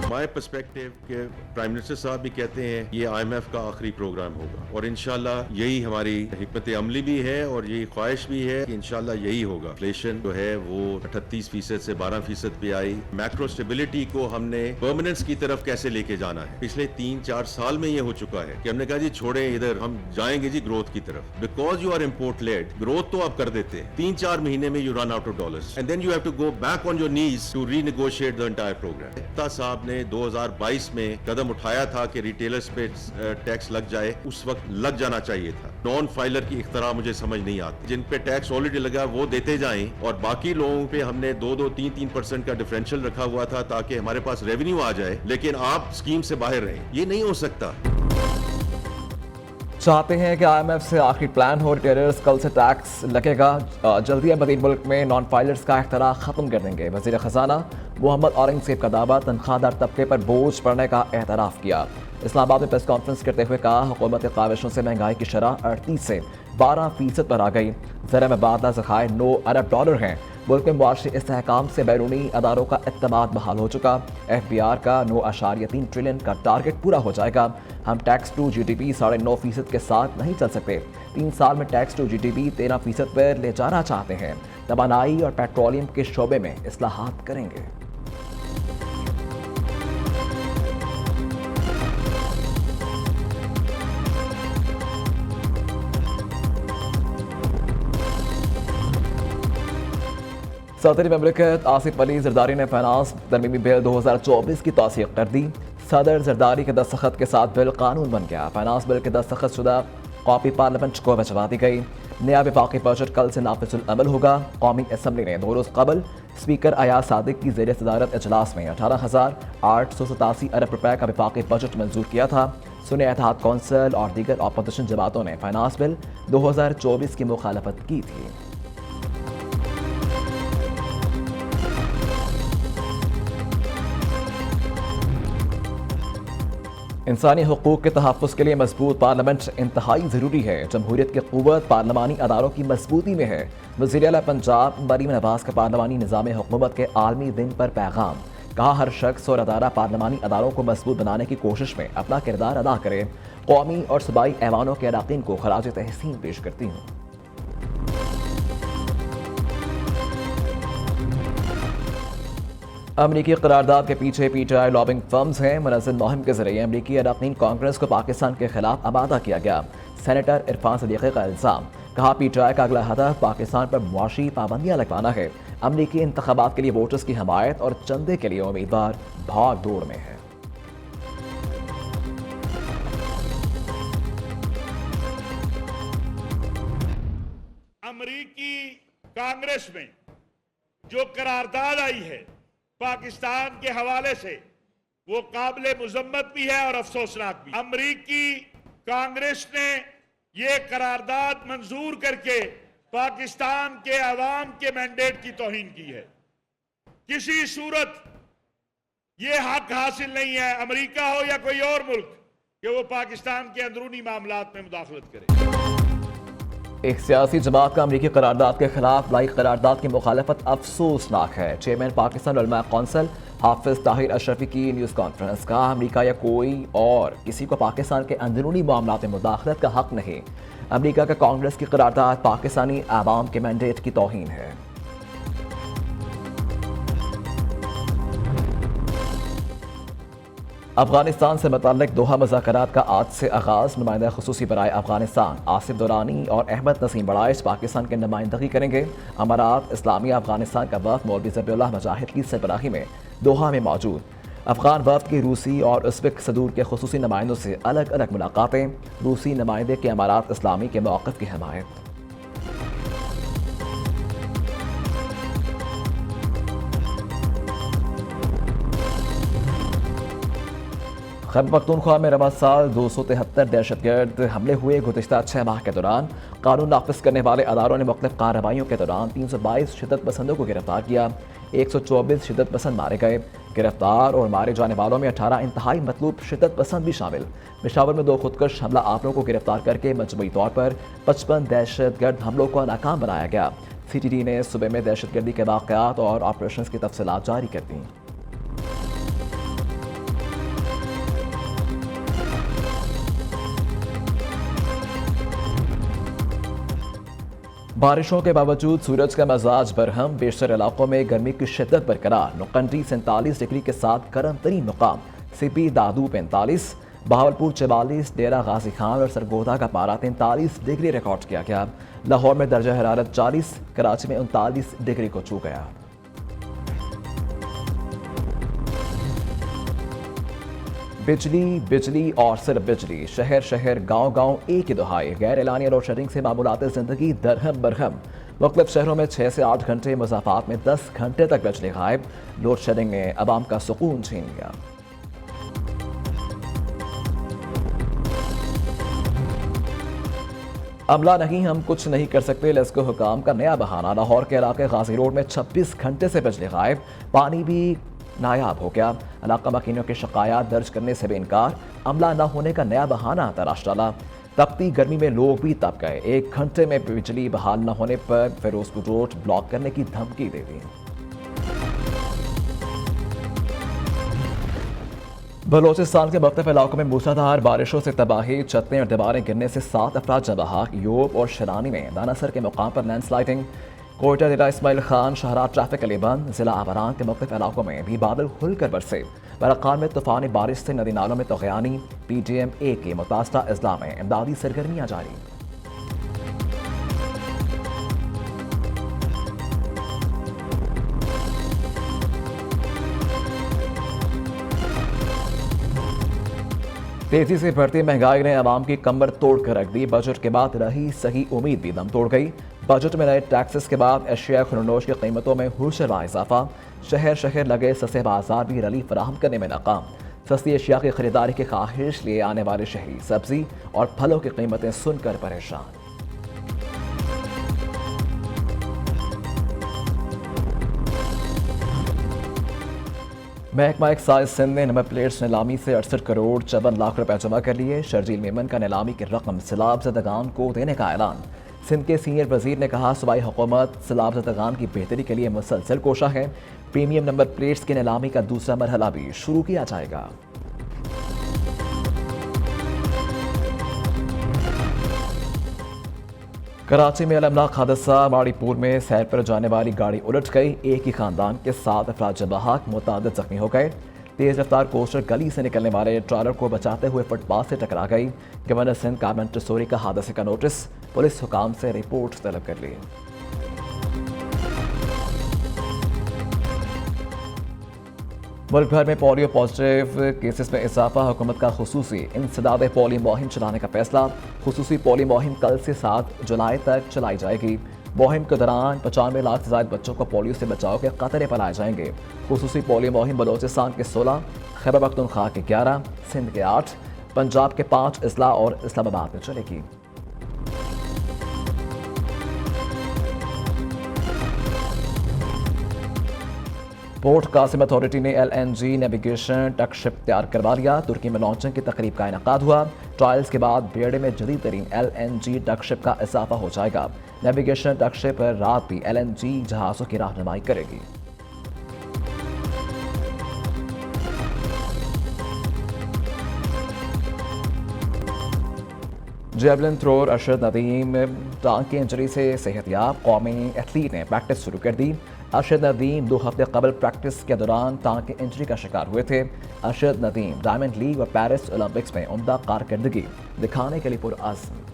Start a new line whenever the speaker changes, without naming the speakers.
My perspective के prime minister साहब भी कहते हैं ये IMF का आखिरी प्रोग्राम होगा और इंशाल्लाह यही हमारी हिकमत अमली भी है और यही ख्वाहिश भी है कि इंशाल्लाह यही होगा। इन्फ्लेशन जो है वो 38% से 12% पे आई। मैक्रो स्टेबिलिटी को हमने परमानेंस की तरफ कैसे लेके जाना है, पिछले 3-4 साल में ये हो चुका है कि हमने कहा जी छोड़े इधर, हम जाएंगे जी ग्रोथ की तरफ। Because you are import led, growth तो आप कर देते हैं, 3-4 महीने में you run out of dollars and then you have to go back on your knees to renegotiate the entire program. Gupta साहब ने 2022 में कदम उठाया था कि रिटेलर्स पे टैक्स लग जाए, उस वक्त लग जाना चाहिए था। नॉन फाइलर की इख्तरा मुझे समझ नहीं आती, जिन पे टैक्स ऑलरेडी लगा वो देते जाएं और बाकी लोगों पे हमने 2-2, 3-3% का डिफरेंशियल रखा हुआ था ताकि हमारे पास रेवेन्यू आ जाए, लेकिन आप स्कीम से बाहर रहें। ये नहीं हो सकता।
चाहते हैं कि IMF से आखिरी प्लान हो, रिटेलर्स कल से टैक्स लगेगा, जल्दी मदीन मुल्क में नॉन फाइलर्स का इख्तरा ख़त्म कर देंगे। वज़ीर ख़जाना मोहम्मद औरंगज़ेब का दावा, तनख्वाहदार तबके पर बोझ पड़ने का एतराफ़ किया। इस्लामाबाद में प्रेस कॉन्फ्रेंस करते हुए कहा, हुकूमत की काविशों से महंगाई की शरह 38 से 12% पर आ गई। ज़र मुबादला ज़खायर 9 अरब डॉलर हैं। मुल्क में मुआशी इस्तेहकाम से बैरूनी अदारों का एतमाद बहाल हो चुका। FBR का 9.3 ट्रिलियन का टारगेट पूरा हो जाएगा। हम टैक्स टू GDP 9.5% के साथ नहीं चल सकते। 3 साल में टैक्स टू GDP 13% पर ले जाना चाहते हैं। तवानाई और पेट्रोलियम के शोबे में इस्लाहात करेंगे। सदर ममलिकत आसिफ अली जरदारी ने फाइनेंस तरमीमी बिल 2024 की तौसीक कर दी। सदर जरदारी के दस्तखत के साथ बिल कानून बन गया। फाइनेंस बिल के दस्तखत शुदा कॉपी पार्लियामेंट को भिजवा दी गई। नया विफाकी बजट कल से नाफिजुल अमल होगा। कौमी असम्बली ने 2 रोज़ कबल स्पीकर अयाज सादिक की ज़ेर सदारत इजलास में 18,887 अरब रुपए का विफाकी बजट मंजूर किया था। सुन्नी इत्तेहाद कौंसिल और दीगर अपोजिशन जमातों ने फाइनेंस बिल 2024 की मुखालफत की थी। इंसानी हुकूक के तहफ़्फ़ुज़ के लिए मजबूत पार्लियामेंट इंतहाई ज़रूरी है। जमहूरियत की क़ुव्वत पार्लिमानी अदारों की मजबूती में है। वज़ीर आला पंजाब मरीम नवाज़ का पार्लिमानी निज़ाम हुकूमत के आलमी दिन पर पैगाम। कहा, हर शख्स और अदारा पार्लिमानी अदारों को मजबूत बनाने की कोशिश में अपना किरदार अदा करे। कौमी और सूबाई ऐवानों के अरकान को खराज तहसीन पेश करती हूँ। अमरीकी करारदाद के पीछे PTI लॉबिंग फर्म्स हैं। मुनज़्ज़म मुहिम के जरिए अमरीकी अरकान कांग्रेस को पाकिस्तान के खिलाफ आमादा किया गया। सेनेटर इरफान सदीक़ी का इल्ज़ाम। कहा, PTI का अगला हदफ पाकिस्तान पर मुआशी पाबंदियाँ लगवाना है। अमरीकी इंतखाबात के लिए वोटर्स की हमायत और चंदे के लिए उम्मीदवार भाग दौड़ में है।
अमरीकी कांग्रेस में जो करारदाद आई है पाकिस्तान के हवाले से, वो काबिले मुजम्मत भी है और अफसोसनाक भी। अमरीकी कांग्रेस ने ये करारदाद मंजूर करके पाकिस्तान के अवाम के मैंडेट की तौहीन की है। किसी सूरत ये हक हासिल नहीं है, अमरीका हो या कोई और मुल्क, कि वो पाकिस्तान के अंदरूनी मामलात में मुदाखलत करे।
एक सियासी जमात का अमरीकी करारदाद के खिलाफ लाई करारदाद की मुखालफत अफसोसनाक है। चेयरमैन पाकिस्तान उलमा कौंसिल हाफिज ताहिर अशरफी की न्यूज़ कॉन्फ्रेंस। कहा, अमरीका या कोई और किसी को पाकिस्तान के अंदरूनी मामलात में मुदाखलत का हक नहीं। अमरीका का कांग्रेस की करारदाद पाकिस्तानी आवाम के मैंडेट की तौहीन है। अफगानिस्तान से मुताल्लिक दोहा मुज़ाकरात का आज से आगाज़। नुमाइंदा खुसूसी बराए अफगानिस्तान आसिफ दुरानी और अहमद नसीम बड़ाइश पाकिस्तान के नुमाइंदगी करेंगे। अमारात इस्लामी अफगानिस्तान का वफ़द मौलवी ज़बीउल्लाह मुजाहिद की सरबराही में दोहा में मौजूद। अफगान वफ़द की रूसी और उज़्बेक सदूर के खुसूसी नुमाइंदों से अलग अलग मुलाकातें। रूसी नुमाइंदे के अमारात इस्लामी के मौक़िफ़ की हमायत। खैबर पख्तूनख्वा में रवा साल 273 दहशतगर्द हमले हुए। गुज़िश्ता 6 माह के दौरान कानून नाफिज करने वाले अदारों ने मुख्तलिफ कार्रवाइयों के दौरान 322 शिद्दत पसंदों को गिरफ्तार किया। 124 शिद्दत पसंद मारे गए। गिरफ्तार और मारे जाने वालों में 18 इंतहाई मतलूब शिद्दत पसंद भी शामिल। पेशावर में 2 खुदकश हमला आवरों को गिरफ्तार करके मजमूई तौर पर 55 दहशतगर्द हमलों को नाकाम बनाया गया। CTD ने सूबे में दहशतगर्दी के वाक़यात और ऑपरेशन की तफसीलात जारी कर दी। बारिशों के बावजूद सूरज का मिजाज बरहम, बेशतर इलाकों में गर्मी की शिद्दत बरकरार। नौकंडी 47 डिग्री के साथ गर्म तरीन मुकाम, सीपी दादू 45, बहावलपुर 44, डेरा गाजी खान और सरगोदा का पारा 43 डिग्री रिकॉर्ड किया गया। लाहौर में दर्जा हरारत 40, कराची में 39 डिग्री को छू गया। बिजली बिजली और सिर्फ बिजली, शहर शहर गांव गांव एक ही दुहाई। गैर एलानी लोड शेडिंग से मामूलात जिंदगी दरहम बरहम। मुख्तलिफ शहरों में 6 से 8 घंटे, मुज़ाफ़ात में 10 घंटे तक बिजली गायब। लोड शेडिंग ने अवाम का सुकून छीन लिया। अमला नहीं, हम कुछ नहीं कर सकते, लेस्को हुकाम का नया बहाना। लाहौर के इलाके गाजी रोड में 26 घंटे से बिजली गायब, पानी भी नायाब हो गया। इलाका मकीनों की शिकायत दर्ज करने से भी इनकार, अमला न होने का नया बहाना तराश डाला। तपती गर्मी में लोग भी तप गए। 1 घंटे में बिजली बहाल न होने पर फिरोजपुर रोड ब्लॉक करने की धमकी दे दी। बलोचिस्तान के मुख्तलिफ इलाकों में मूसलाधार बारिशों से तबाही, छतें और दीवारें गिरने से 7 अफराद जबाह। यूब और शरानी में दानासर के मुकाम पर लैंडस्लाइडिंग। कोयटा जिला इस्माइल खान शाहराह ट्रैफिक के लिए बंद। जिला आबरान के मुख्तलिफ इलाकों में भी बादल खुलकर बरसे। बरकान में तूफानी बारिश से नदी नालों में तगयानी। PGMA के मुतासरा अजला में इमदादी सरगर्मियां जारी। तेजी से बढ़ती महंगाई ने आवाम की कमर तोड़ कर रख दी। बजट के बाद रही सही उम्मीद भी दम तोड़ गई। बजट में नए टैक्सेस के बाद एशिया खुनोश की कीमतों में हुशरा इजाफा। शहर शहर लगे सस्ते बाजार भी रिलीफ फराहम करने में नाकाम। सस्ती एशिया की खरीदारी की ख्वाहिश लिए आने वाले शहरी सब्जी और फलों की कीमतें सुनकर परेशान। महकमा एक्साइज सिंध ने नंबर प्लेट्स नीलामी से 68 करोड़ 54 लाख रुपए जमा कर लिए। शर्जील मेमन का नीलामी की रकम सैलाब-ज़दगान को देने का ऐलान। सिंध के सीनियर वजीर ने कहा, सूबाई हुकूमत सैलाब-ज़दगान की बेहतरी के लिए मुसलसल कोशा है। प्रीमियम नंबर प्लेट्स की नीलामी का दूसरा मरहला भी शुरू किया जाएगा। कराची में अलमनाक हादसा। माड़ीपुर में सैर पर जाने वाली गाड़ी उलट गई। एक ही खानदान के 7 अफराद जबाह, मुतादिद जख्मी हो गए। तेज रफ्तार कोस्टर गली से निकलने वाले ट्रॉलर को बचाते हुए फुटपाथ से टकरा गई। गवर्नर सिंध कार्बन स्टोरी का हादसे का नोटिस, पुलिस हुकाम से रिपोर्ट तलब कर ली। मुल्क भर में पोलियो पॉजिटिव केसेस में इजाफा। हुकूमत का खुसूसी इंसदाद पोलियो मुहिम चलाने का फैसला। खुसूसी पोलियो मुहिम कल से 7 जुलाई तक चलाई जाएगी। मुहिम के दौरान 95 लाख से ज्यादा बच्चों को पोलियो से बचाव के कतरे पिलाए जाएंगे। खुसूसी पोलियो मुहिम बलोचिस्तान के 16, खैबर पख्तूनख्वा के 11, सिंध के 8, पंजाब के 5 अजला और इस्लामाबाद में चलेगी। पोर्ट कासिम अथॉरिटी ने LNG नेविगेशन टकशिप तैयार करवा लिया। तुर्की में लॉन्चिंग की तकरीब का इनेकाद हुआ। ट्रायल्स के बाद बेड़े में जदीद तरीन LNG टकशिप का इजाफा हो जाएगा। नेविगेशन टकशिप रात भी LNG जहाज़ों की रहनुमाई करेगी। जेवलिन थ्रोर अरशद नदीम टांग की इंजरी से सेहतयाब। कौमी एथलीट ने प्रैक्टिस शुरू कर दी। अरशद नदीम 2 हफ्ते कबल प्रैक्टिस के दौरान टांग की इंजरी का शिकार हुए थे। अरशद नदीम डायमंड लीग और पेरिस ओलंपिक्स में उम्दा कारकर्दगी दिखाने के लिए पुरअज़्म।